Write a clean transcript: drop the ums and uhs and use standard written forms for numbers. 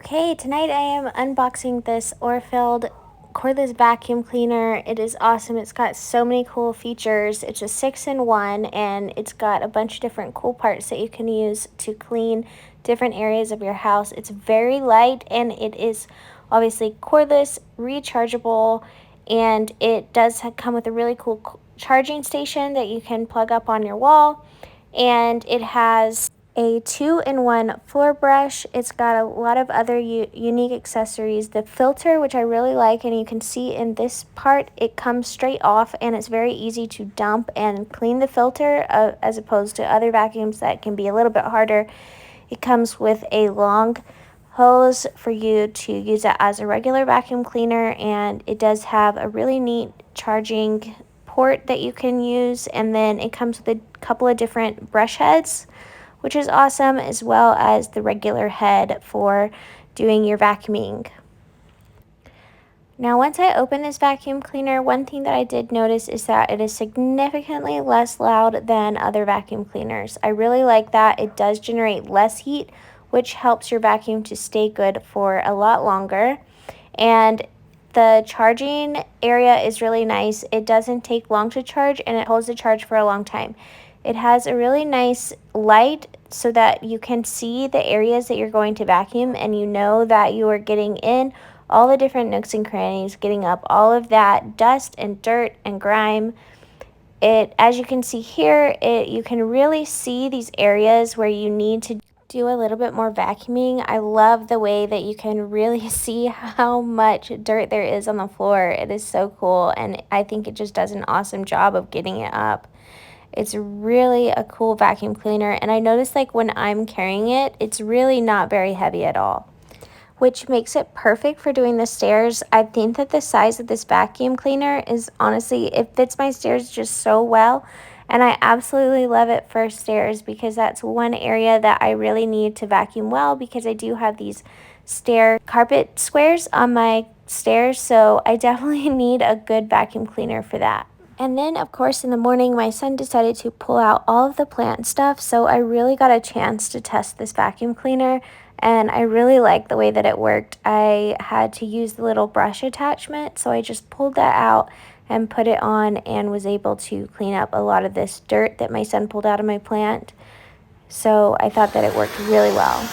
Okay, tonight I am unboxing this ORFELD Cordless Vacuum Cleaner. It is awesome. It's got so many cool features. It's a 6-in-1 and it's got a bunch of different cool parts that you can use to clean different areas of your house. It's very light and it is obviously cordless, rechargeable, and it does come with a really cool charging station that you can plug up on your wall. And it has a 2-in-1 floor brush. It's got a lot of other unique accessories. The filter, which I really like, and you can see in this part, it comes straight off and it's very easy to dump and clean the filter as opposed to other vacuums that can be a little bit harder. It comes with a long hose for you to use it as a regular vacuum cleaner, and it does have a really neat charging port that you can use, and then it comes with a couple of different brush heads, which is awesome, as well as the regular head for doing your vacuuming. Now, once I open this vacuum cleaner, one thing that I did notice is that it is significantly less loud than other vacuum cleaners. I really like that. It does generate less heat, which helps your vacuum to stay good for a lot longer. And the charging area is really nice. It doesn't take long to charge and it holds the charge for a long time. It has a really nice light so that you can see the areas that you're going to vacuum, and you know that you are getting in all the different nooks and crannies, getting up all of that dust and dirt and grime. As you can see here, you can really see these areas where you need to do a little bit more vacuuming. I love the way that you can really see how much dirt there is on the floor. It is so cool, and I think it just does an awesome job of getting it up. It's really a cool vacuum cleaner, and I noticed like when I'm carrying it, it's really not very heavy at all, which makes it perfect for doing the stairs. I think that the size of this vacuum cleaner is honestly, it fits my stairs just so well. And I absolutely love it for stairs because that's one area that I really need to vacuum well, because I do have these stair carpet squares on my stairs. So I definitely need a good vacuum cleaner for that. And then, of course, in the morning, my son decided to pull out all of the plant stuff. So I really got a chance to test this vacuum cleaner, and I really liked the way that it worked. I had to use the little brush attachment, so I just pulled that out and put it on and was able to clean up a lot of this dirt that my son pulled out of my plant. So I thought that it worked really well.